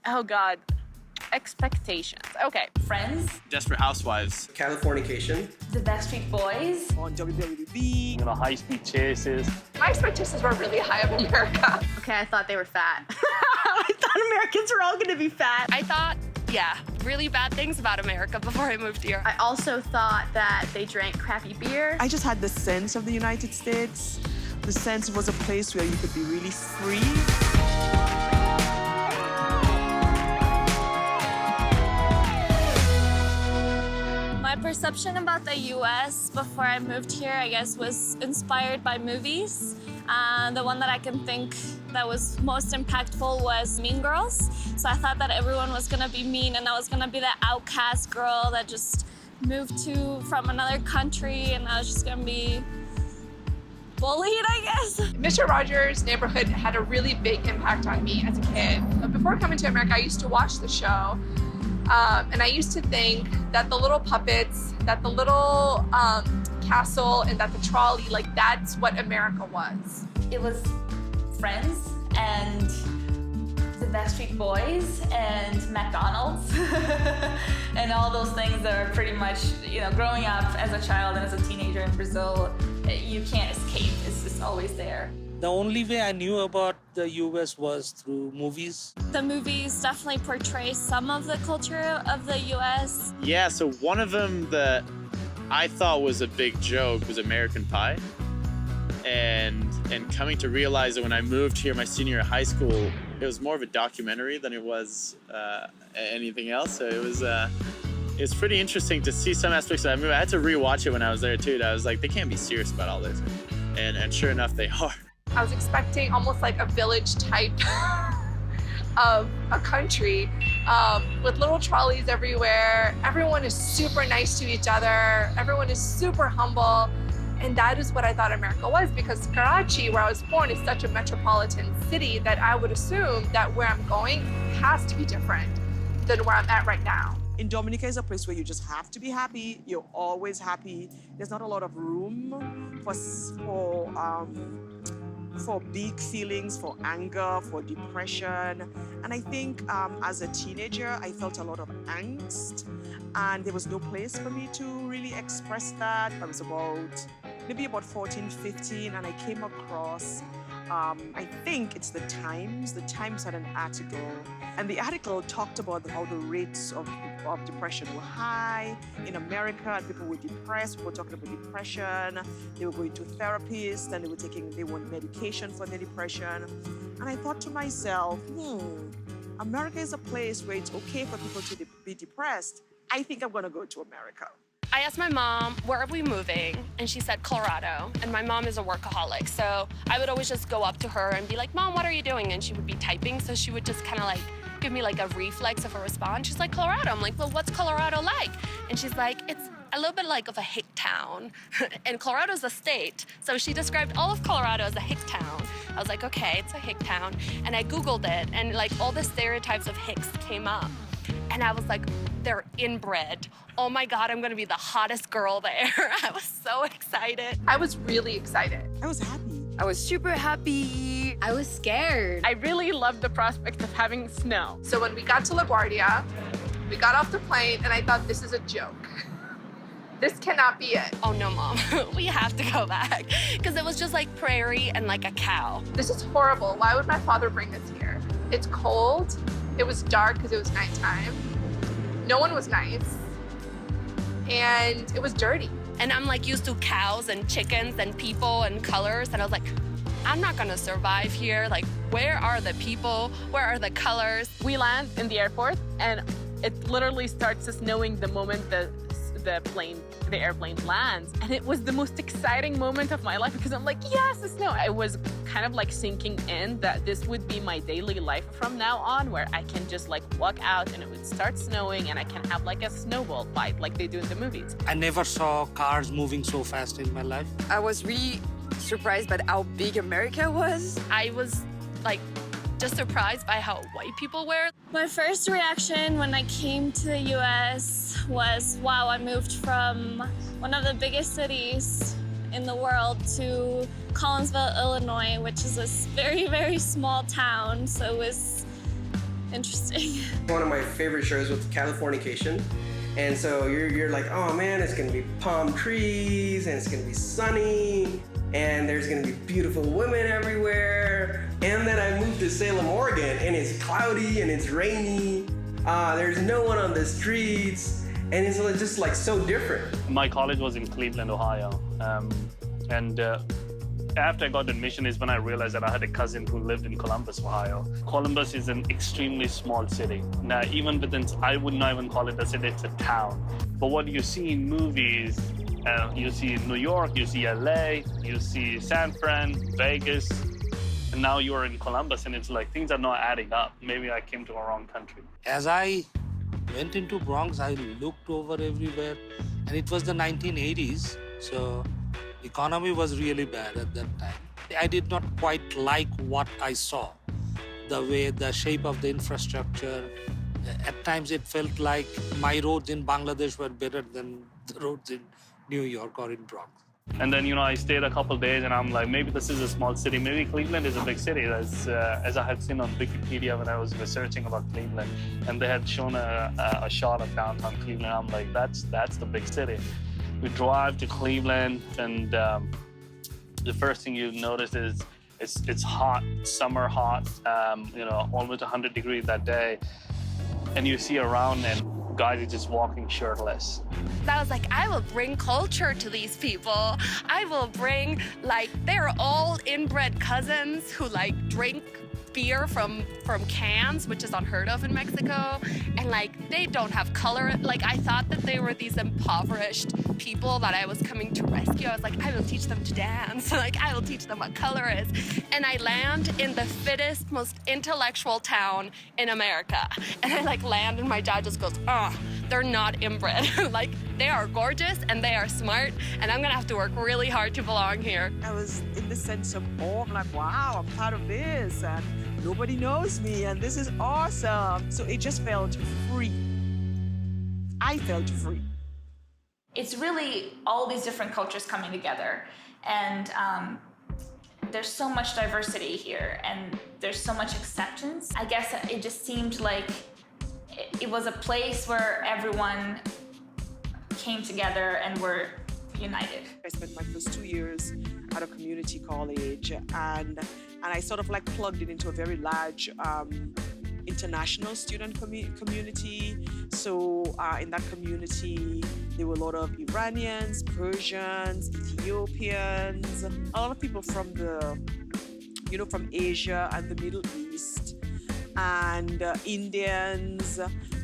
Oh, God. Expectations. Okay. Friends, Desperate Housewives. Californication. The Backstreet Boys. On WWB. High-speed chases. My expectations were really high of America. Okay, I thought they were fat. I thought Americans were all going to be fat. I thought, yeah, really bad things about America before I moved here. I also thought that they drank crappy beer. I just had the sense of the United States. The sense it was a place where you could be really free. My perception about the US before I moved here, I guess, was inspired by movies. The one that I can think that was most impactful was Mean Girls. So I thought that everyone was gonna be mean and I was gonna be the outcast girl that just moved from another country and I was just gonna be bullied, I guess. Mr. Rogers' Neighborhood had a really big impact on me as a kid. But before coming to America, I used to watch the show. And I used to think that the little puppets, that the little castle, and that the trolley, like that's what America was. It was Friends and the Backstreet Boys and McDonald's and all those things that are pretty much, growing up as a child and as a teenager in Brazil, you can't escape. It's just always there. The only way I knew about the US was through movies. The movies definitely portray some of the culture of the US. Yeah, so one of them that I thought was a big joke was American Pie. And coming to realize that when I moved here my senior year of high school, it was more of a documentary than it was anything else. So it was pretty interesting to see some aspects of that movie. I had to rewatch it when I was there too. And I was like, they can't be serious about all this. And sure enough, they are. I was expecting almost like a village type of a country with little trolleys everywhere. Everyone is super nice to each other. Everyone is super humble. And that is what I thought America was, because Karachi, where I was born, is such a metropolitan city that I would assume that where I'm going has to be different than where I'm at right now. In Dominica is a place where you just have to be happy. You're always happy. There's not a lot of room for big feelings, for anger, for depression. And I think as a teenager, I felt a lot of angst and there was no place for me to really express that. I was maybe about 14, 15, and I came across, I think it's the Times. The Times had an article, and the article talked about how the rates of depression were high in America, and people were depressed, people were talking about depression, they were going to therapists, and they want medication for their depression. And I thought to myself, America is a place where it's okay for people to be depressed. I think I'm gonna go to America. I asked my mom, where are we moving? And she said, Colorado. And my mom is a workaholic, so I would always just go up to her and be like, Mom, what are you doing? And she would be typing, so she would just kind of like give me like a reflex of a response. She's like, Colorado. I'm like, well, what's Colorado like? And she's like, it's a little bit like of a hick town. And Colorado's a state. So she described all of Colorado as a hick town. I was like, okay, it's a hick town. And I Googled it, and like all the stereotypes of hicks came up. And I was like, they're inbred. Oh my God, I'm gonna be the hottest girl there. I was so excited. I was really excited. I was happy. I was super happy. I was scared. I really loved the prospect of having snow. So when we got to LaGuardia, we got off the plane and I thought, this is a joke. This cannot be it. Oh no, Mom, we have to go back. Because it was just like prairie and like a cow. This is horrible. Why would my father bring us here? It's cold. It was dark because it was nighttime. No one was nice. And it was dirty. And I'm like used to cows and chickens and people and colors. And I was like, I'm not gonna survive here. Like, where are the people? Where are the colors? We land in the airport and it literally starts snowing the moment the airplane lands. And it was the most exciting moment of my life because I'm like, yes, the snow. I was kind of like sinking in that this would be my daily life from now on, where I can just like walk out and it would start snowing and I can have like a snowball fight like they do in the movies. I never saw cars moving so fast in my life. I was really surprised by how big America was. I was like just surprised by how white people were. My first reaction when I came to the US was, wow, I moved from one of the biggest cities in the world to Collinsville, Illinois, which is a very, very small town. So it interesting. One of my favorite shows was Californication. And so you're like, oh man, it's gonna be palm trees and it's gonna be sunny and there's gonna be beautiful women everywhere. And then I moved to Salem, Oregon, and it's cloudy and it's rainy. There's no one on the streets, and it's just like so different. My college was in Cleveland, Ohio. After I got admission is when I realized that I had a cousin who lived in Columbus, Ohio. Columbus is an extremely small city. Now, even within, I would not even call it a city, it's a town. But what you see in movies, you see New York, you see LA, you see San Fran, Vegas, and now you're in Columbus, and it's like things are not adding up. Maybe I came to a wrong country. As I went into Bronx, I looked over everywhere, and it was the 1980s, so economy was really bad at that time. I did not quite like what I saw, the way, the shape of the infrastructure. At times it felt like my roads in Bangladesh were better than the roads in New York or in Bronx. And then, I stayed a couple days and I'm like, maybe this is a small city. Maybe Cleveland is a big city, as I had seen on Wikipedia when I was researching about Cleveland. And they had shown a shot of downtown Cleveland. I'm like, that's the big city. We drive to Cleveland, and the first thing you notice is it's hot, summer hot, almost 100 degrees that day. And you see around and guys are just walking shirtless. I was like, I will bring culture to these people. I will bring, they're all inbred cousins who, drink beer from cans, which is unheard of in Mexico. And, they don't have color. I thought that they were these impoverished people that I was coming to rescue. I was like, I will teach them to dance. I will teach them what color is. And I land in the fittest, most intellectual town in America. And I, land, and my dad just goes, they're not inbred. They are gorgeous and they are smart, and I'm gonna have to work really hard to belong here. I was in the sense of awe. I'm like, wow, I'm part of this, and nobody knows me, and this is awesome. So it just felt free. I felt free. It's really all these different cultures coming together, and there's so much diversity here, and there's so much acceptance. I guess it just seemed like it was a place where everyone came together and were united. I spent my first 2 years at a community college, and I sort of plugged it into a very large international student community. So in that community, there were a lot of Iranians, Persians, Ethiopians, a lot of people from from Asia and the Middle East, and Indians.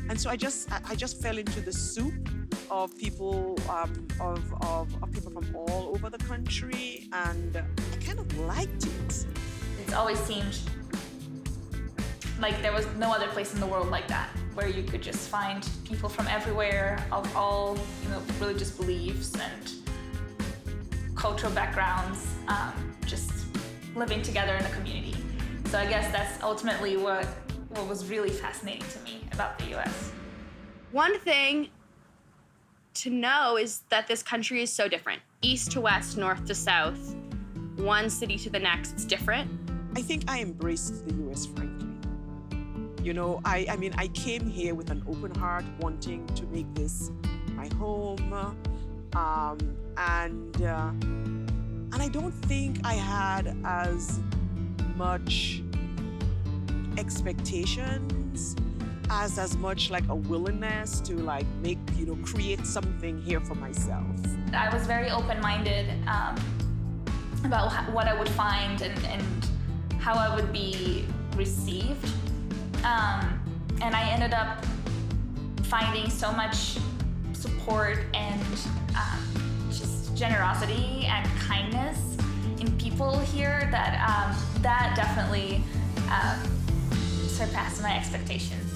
And so I just fell into the soup of people of people from all over the country, and I kind of liked it. It's always seemed like there was no other place in the world like that, where you could just find people from everywhere of all religious beliefs and cultural backgrounds, just living together in a community. So I guess that's ultimately what was really fascinating to me about the U.S. One thing to know is that this country is so different. East to west, north to south, one city to the next, it's different. I think I embraced the U.S., frankly. I came here with an open heart, wanting to make this my home, and I don't think I had much expectations as much a willingness to create something here for myself. I was very open-minded about what I would find and how I would be received. And I ended up finding so much support and just generosity and kindness in people here that that definitely surpassed my expectations.